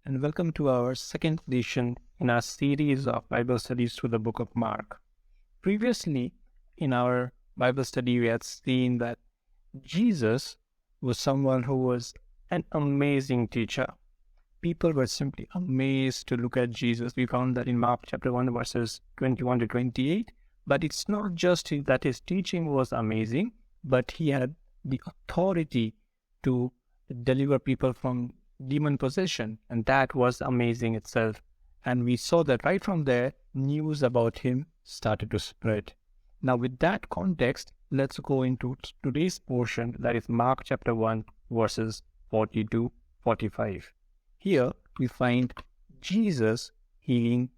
and welcome to our second edition in our series of Bible studies through the book of Mark. Previously, in our Bible study, we had seen that Jesus was someone who was an amazing teacher. People were simply amazed to look at Jesus. We found that in Mark chapter 1, verses 21 to 28. But it's not just that his teaching was amazing, but he had the authority to deliver people from demon possession, and that was amazing itself. And we saw that right from there, news about him started to spread. Now, with that context, let's go into today's portion, that is Mark chapter 1, verses 40 to 45. Here we find Jesus healing.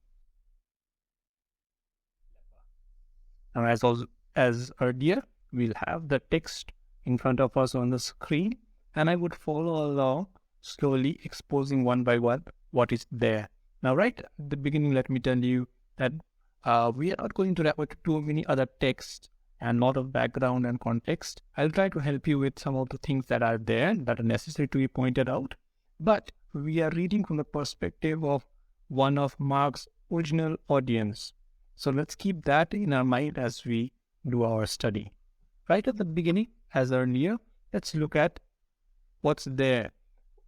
Now, as earlier, we'll have the text in front of us on the screen, and I would follow along, slowly exposing one by one what is there. Now, right at the beginning, let me tell you that we are not going to refer to too many other texts and lot of background and context. I'll try to help you with some of the things that are there that are necessary to be pointed out. But we are reading from the perspective of one of Mark's original audience. So let's keep that in our mind as we do our study. Right at the beginning, as earlier, let's look at what's there,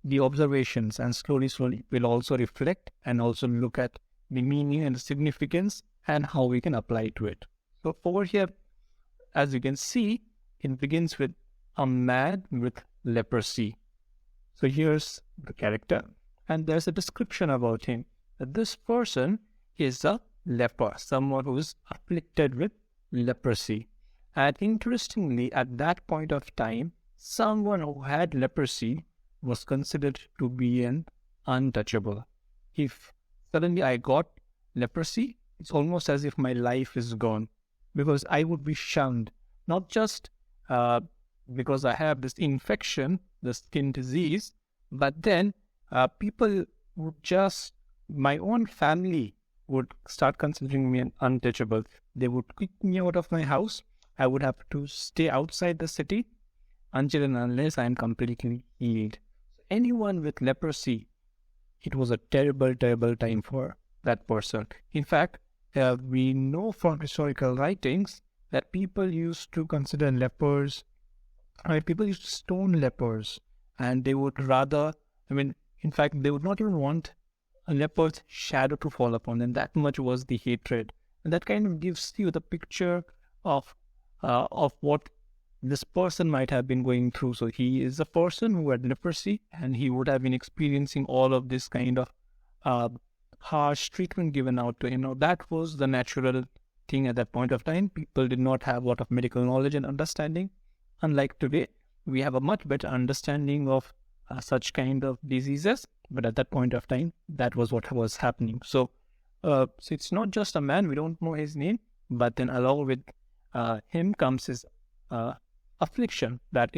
the observations, and slowly we'll also reflect and also look at the meaning and the significance and how we can apply to it. So over here, as you can see, it begins with a man with leprosy. So here's the character, and there's a description about him, that this person is a leper, someone who is afflicted with leprosy. And interestingly, at that point of time, someone who had leprosy was considered to be an untouchable. If suddenly I got leprosy, it's almost as if my life is gone, because I would be shunned, not just because I have this infection, the skin disease, but then people would just, my own family would start considering me an untouchable. They would kick me out of my house. I would have to stay outside the city until and unless I am completely healed. Anyone with leprosy, it was a terrible time for that person. In fact, we know from historical writings that people used to consider lepers, people used to stone lepers, and they would rather, in fact, they would not even want a leper's shadow to fall upon them. That much was the hatred. And that kind of gives you the picture of what this person might have been going through. So he is a person who had leprosy, and he would have been experiencing all of this kind of harsh treatment given out to him. Now, that was the natural thing at that point of time. People did not have a lot of medical knowledge and understanding. Unlike today, we have a much better understanding of such kind of diseases. But at that point of time, that was what was happening. So it's not just a man, we don't know his name, but then along with him comes his affliction that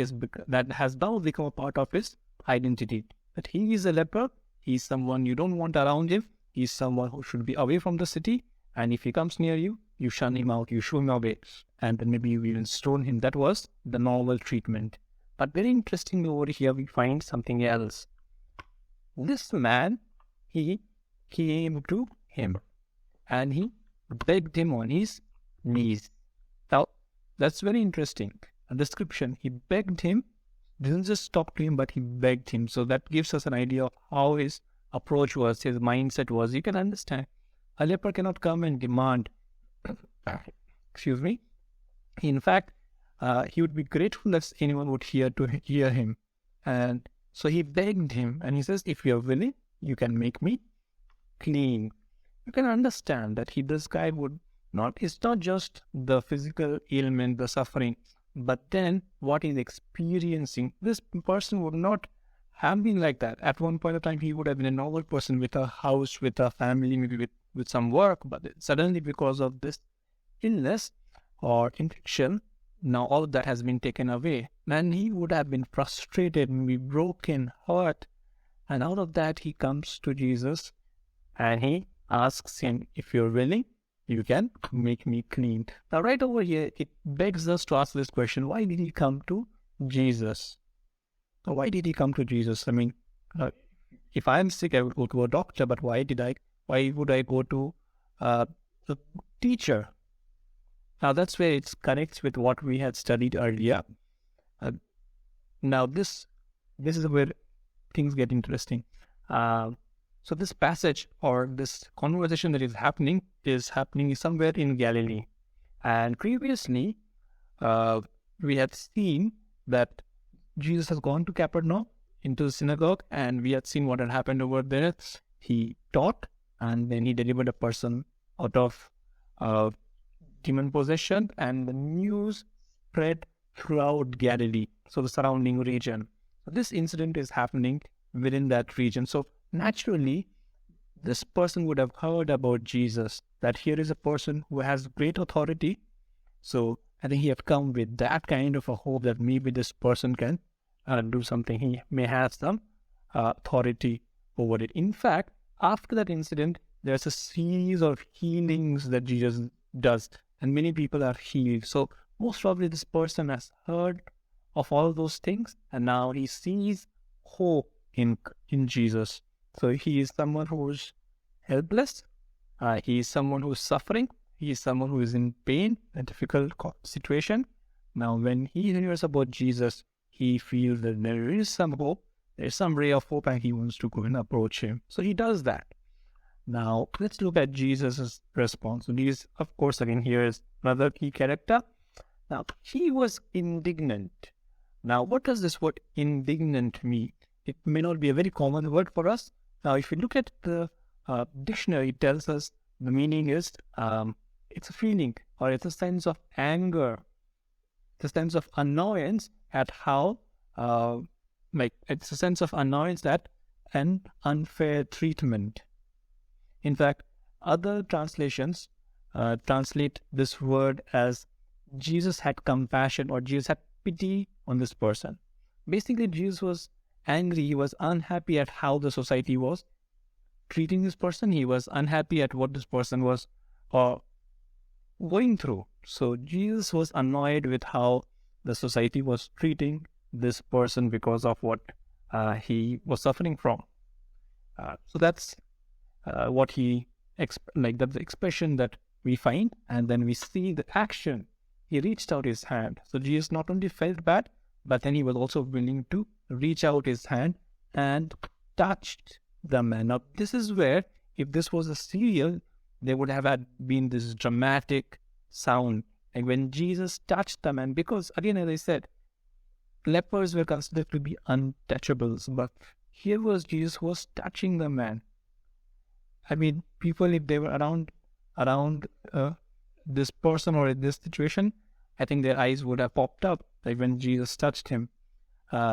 has now become a part of his identity. That he is a leper, he's someone you don't want around him, he's someone who should be away from the city, and if he comes near you, you shun him out, you shoo him away, and then maybe you even stone him. That was the normal treatment. But very interestingly over here, we find something else. This man, he came to him and he begged him on his knees. Now, that's very interesting. A description, he begged him, didn't just talk to him, but he begged him. So that gives us an idea of how his approach was, his mindset was. You can understand, a leper cannot come and demand, excuse me. In fact, he would be grateful if anyone would hear him. And so he begged him, and he says, if you are willing, you can make me clean. You can understand that this guy it's not just the physical ailment, the suffering, but then what he's experiencing. This person would not have been like that. At one point of time, he would have been a normal person with a house, with a family, maybe with some work, but suddenly because of this illness or infection, now all of that has been taken away. And he would have been frustrated, maybe broken, hurt. And out of that, he comes to Jesus and he asks him, if you're willing, you can make me clean. Now, right over here, it begs us to ask this question. Why did he come to Jesus? Why did he come to Jesus? If I'm sick, I would go to a doctor, but why would I go to the teacher? Now that's where it connects with what we had studied earlier. Uh, Now this is where things get interesting. So this passage or this conversation that is happening somewhere in Galilee. And previously, we had seen that Jesus has gone to Capernaum into the synagogue, and we had seen what had happened over there. He taught, and then he delivered a person out of demon possession, and the news spread throughout Galilee, so the surrounding region. So this incident is happening within that region. So naturally, this person would have heard about Jesus, that here is a person who has great authority. So I think he had come with that kind of a hope that maybe this person can do something. He may have some authority over it. In fact, after that incident, there's a series of healings that Jesus does, and many people are healed. So most probably this person has heard of all those things, and now he sees hope in Jesus. So he is someone who is helpless. He is someone who is suffering. He is someone who is in pain, a difficult situation. Now, when he hears about Jesus, he feels that there is some hope, there is some ray of hope, and he wants to go and approach him. So he does that. Now, let's look at Jesus' response. So Jesus, of course, again, here is another key character. Now, he was indignant. Now, what does this word indignant mean? It may not be a very common word for us. Now, if you look at the dictionary, it tells us the meaning is it's a feeling, or it's a sense of anger, it's a sense of annoyance at how, it's a sense of annoyance at an unfair treatment. In fact, other translations translate this word as Jesus had compassion, or Jesus had pity on this person. Basically, Jesus was angry. He was unhappy at how the society was treating this person. He was unhappy at what this person was going through. So Jesus was annoyed with how the society was treating this person because of what he was suffering from. So that's what he that's the expression that we find, and then we see the action. He reached out his hand. So Jesus not only felt bad, but then he was also willing to reach out his hand and touched the man. Now, this is where, if this was a serial, there would have been this dramatic sound. And when Jesus touched the man, because again, as I said, lepers were considered to be untouchables, but here was Jesus who was touching the man. I mean, people, if they were around this person or in this situation, I think their eyes would have popped up like when Jesus touched him.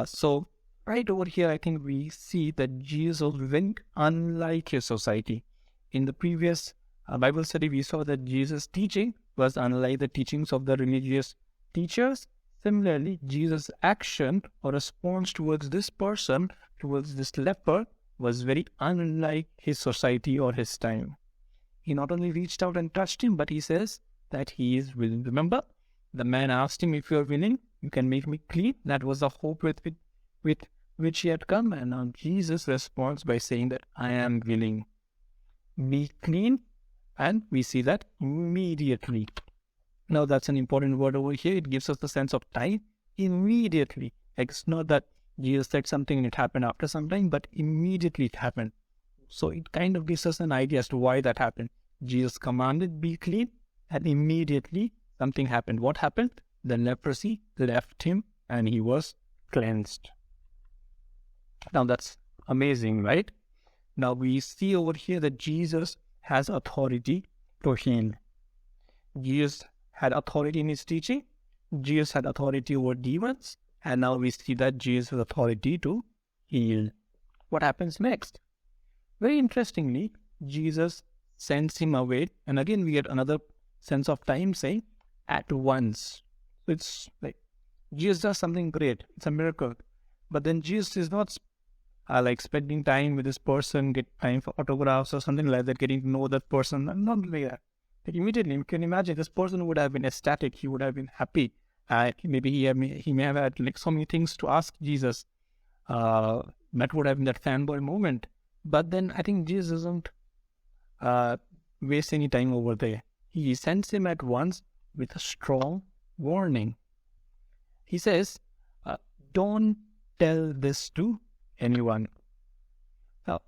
So right over here, I think we see that Jesus was very unlike his society. In the previous Bible study, we saw that Jesus' teaching was unlike the teachings of the religious teachers. Similarly, Jesus' action or response towards this person, towards this leper, was very unlike his society or his time. He not only reached out and touched him, but he says that he is willing. Remember, the man asked him, if you are willing, you can make me clean. That was the hope with which he had come. And now Jesus responds by saying that I am willing. Be clean. And we see that immediately. Now that's an important word over here. It gives us the sense of time. Immediately. It's not that Jesus said something and it happened after some time, but immediately it happened. So it kind of gives us an idea as to why that happened. Jesus commanded, be clean, and immediately something happened. What happened? The leprosy left him and he was cleansed. Now that's amazing, right? Now we see over here that Jesus has authority to heal. Jesus had authority in his teaching. Jesus had authority over demons. And now we see that Jesus has authority to heal. What happens next? Very interestingly, Jesus sends him away. And again, we get another sense of time saying, at once. So it's like, Jesus does something great. It's a miracle. But then Jesus is not like spending time with this person, get time for autographs or something like that, getting to know that person. Not like that. Like immediately, you can imagine this person would have been ecstatic. He would have been happy. Maybe he may have had like so many things to ask Jesus. That would have been that fanboy moment. But then I think Jesus doesn't waste any time over there. He sends him at once with a strong warning. He says, don't tell this to anyone. Now,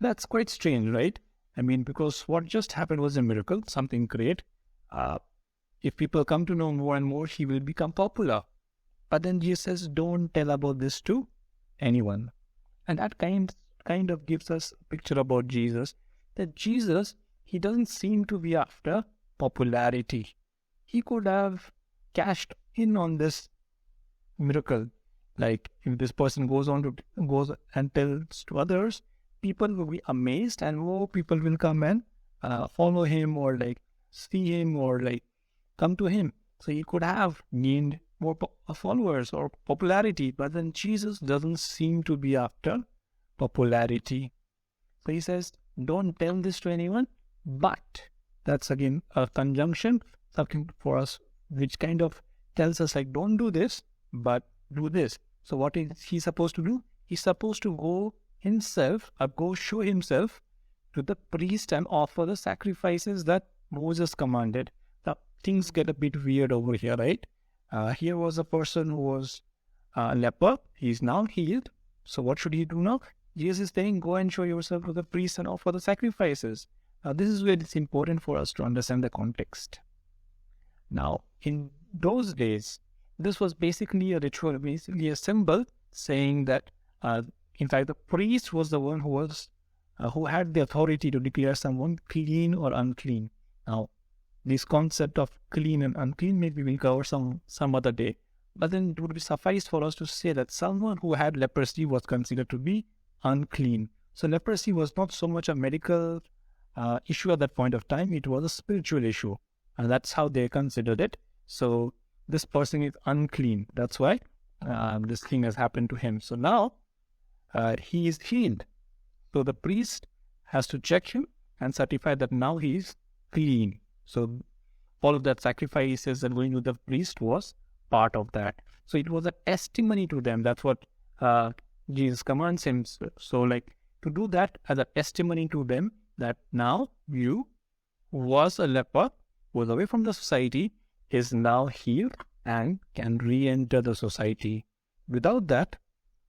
that's quite strange, right? I mean, because what just happened was a miracle, something great. If people come to know more and more, he will become popular. But then Jesus says, don't tell about this to anyone. And that kind of gives us a picture about Jesus, that Jesus, he doesn't seem to be after popularity. He could have cashed in on this miracle. Like if this person goes and tells to others, people will be amazed and more people will come and follow him or like see him or like come to him. So he could have gained more followers or popularity, but then Jesus doesn't seem to be after popularity. So he says, don't tell this to anyone, but that's again a conjunction, something for us which kind of tells us like, don't do this, but do this. So what is he supposed to do? He's supposed to go himself, go show himself to the priest and offer the sacrifices that Moses commanded. Now, things get a bit weird over here, right? Here was a person who was a leper. He's now healed. So what should he do now? Jesus is saying, go and show yourself to the priest and offer the sacrifices. Now, this is where it's important for us to understand the context. Now, in those days, this was basically a ritual, basically a symbol saying that, in fact, the priest was the one who had the authority to declare someone clean or unclean. Now, this concept of clean and unclean, maybe we'll cover some other day. But then it would be suffice for us to say that someone who had leprosy was considered to be unclean. So leprosy was not so much a medical issue at that point of time. It was a spiritual issue. And that's how they considered it. So this person is unclean. That's why this thing has happened to him. So now he is healed. So the priest has to check him and certify that now he is clean. So all of that sacrifices and going to the priest was part of that. So it was a testimony to them. That's what Jesus commands him. So like to do that as a testimony to them that now you who was a leper, was away from the society, is now healed and can re-enter the society. Without that,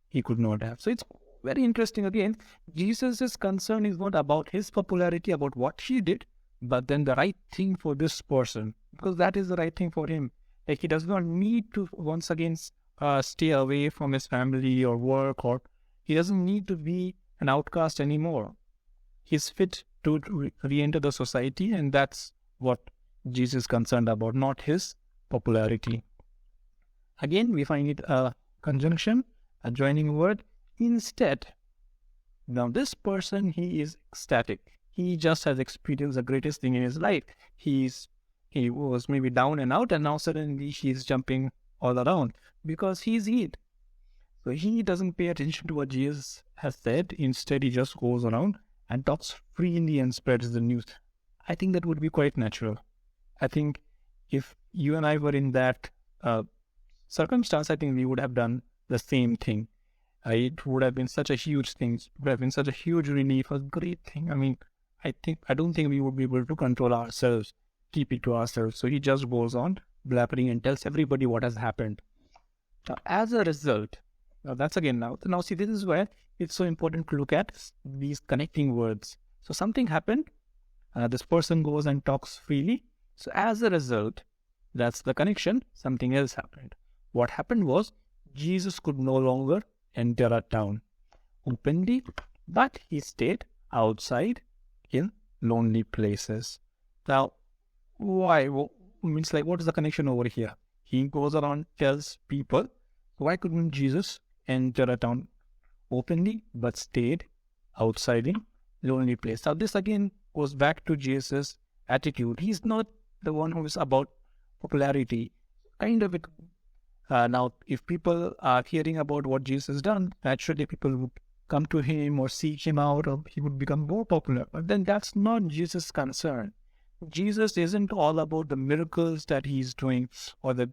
he could not have. So it's very interesting. Again, Jesus' concern is not about his popularity, about what he did, but then the right thing for this person, because that is the right thing for him. Like he does not need to once again stay away from his family or work, or he doesn't need to be an outcast anymore. He's fit to re-enter the society, and that's what Jesus is concerned about, not his popularity. Again, we find it a conjunction, a joining word, instead. Now this person, he is ecstatic. He just has experienced the greatest thing in his life. He was maybe down and out, and now suddenly he's jumping all around because he's healed. So he doesn't pay attention to what Jesus has said. Instead, he just goes around and talks freely and spreads the news. I think that would be quite natural. I think if you and I were in that circumstance, I think we would have done the same thing. It would have been such a huge thing. It would have been such a huge relief, a great thing. I mean, I don't think we would be able to control ourselves, keep it to ourselves. So he just goes on blabbering and tells everybody what has happened. Now, as a result, that's again now see, this is where it's so important to look at these connecting words. So something happened. This person goes and talks freely. So as a result, that's the connection. Something else happened. What happened was Jesus could no longer enter a town openly, but he stayed outside in lonely places. Now, why? Means like, what is the connection over here? He goes around, tells people, why couldn't Jesus enter a town openly, but stayed outside in lonely place? Now, this again goes back to Jesus' attitude. He's not the one who is about popularity. Kind of it. Now, if people are hearing about what Jesus has done, naturally people would come to him or seek him out, or he would become more popular. But then that's not Jesus' concern. Jesus isn't all about the miracles that he's doing or the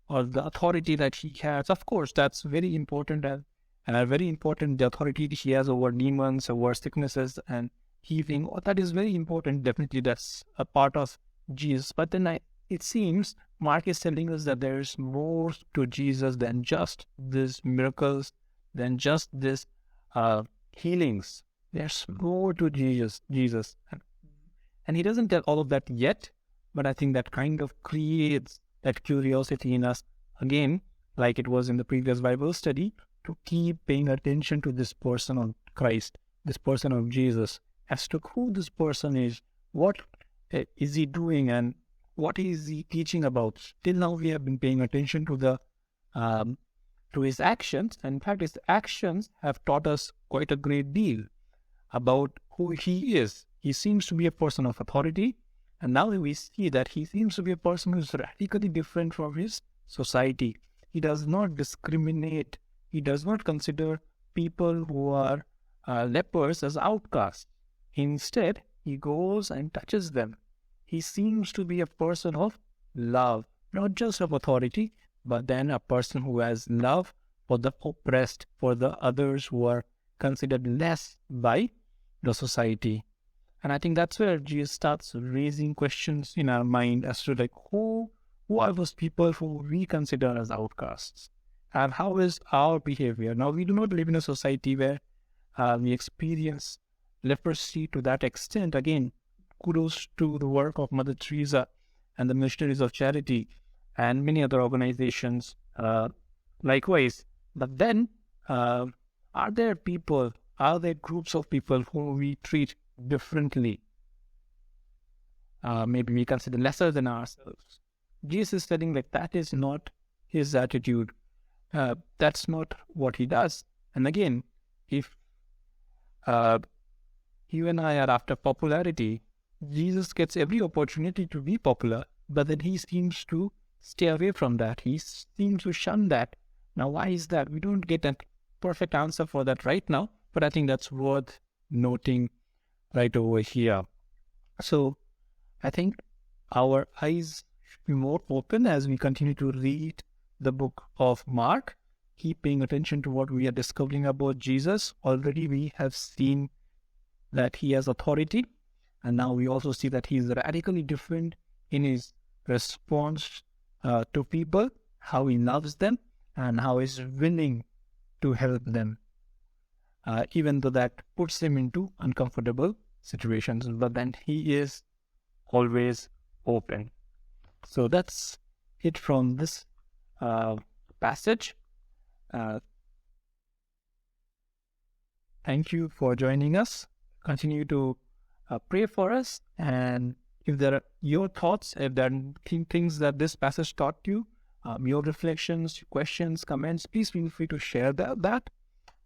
authority that he has. Of course, that's very important, and are very important. The authority he has over demons, over sicknesses and healing, that is very important. Definitely that's a part of Jesus. But then it seems Mark is telling us that there is more to Jesus than just these miracles, than just this healings. There's more to Jesus. And he doesn't tell all of that yet, but I think that kind of creates that curiosity in us again, like it was in the previous Bible study, to keep paying attention to this person of Christ, this person of Jesus, as to who this person is, what is he doing, and what is he teaching about. Till now, we have been paying attention to his actions, and in fact, his actions have taught us quite a great deal about who he is. He seems to be a person of authority, and now we see that he seems to be a person who is radically different from his society. He does not discriminate. He does not consider people who are lepers as outcasts. Instead, he goes and touches them. He seems to be a person of love, not just of authority, but then a person who has love for the oppressed, for the others who are considered less by the society. And I think that's where Jesus starts raising questions in our mind as to like who are those people who we consider as outcasts, and how is our behavior. Now, we do not live in a society where we experience leprosy to that extent. Again, kudos to the work of Mother Teresa and the missionaries of charity and many other organizations likewise. But then, are there groups of people who we treat differently? Maybe we consider lesser than ourselves. Jesus is telling that is not his attitude. That's not what he does. And again, if you and I are after popularity, Jesus gets every opportunity to be popular, but then he seems to stay away from that. He seems to shun that. Now, why is that? We don't get a perfect answer for that right now, but I think that's worth noting right over here. So I think our eyes should be more open as we continue to read the book of Mark. Keep paying attention to what we are discovering about Jesus. Already we have seen that he has authority, and now we also see that he is radically different in his response to people, how he loves them, and how he is willing to help them, even though that puts him into uncomfortable situations. But then he is always open. So that's it from this passage. Thank you for joining us. Continue to pray for us, and if there are your thoughts, if there are things that this passage taught you, your reflections, questions, comments, please feel free to share that.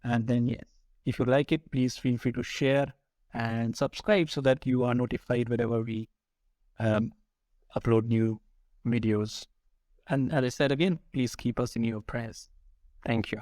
And then yes, if you like it, please feel free to share and subscribe so that you are notified whenever we upload new videos. And as I said again, please keep us in your prayers. Thank you.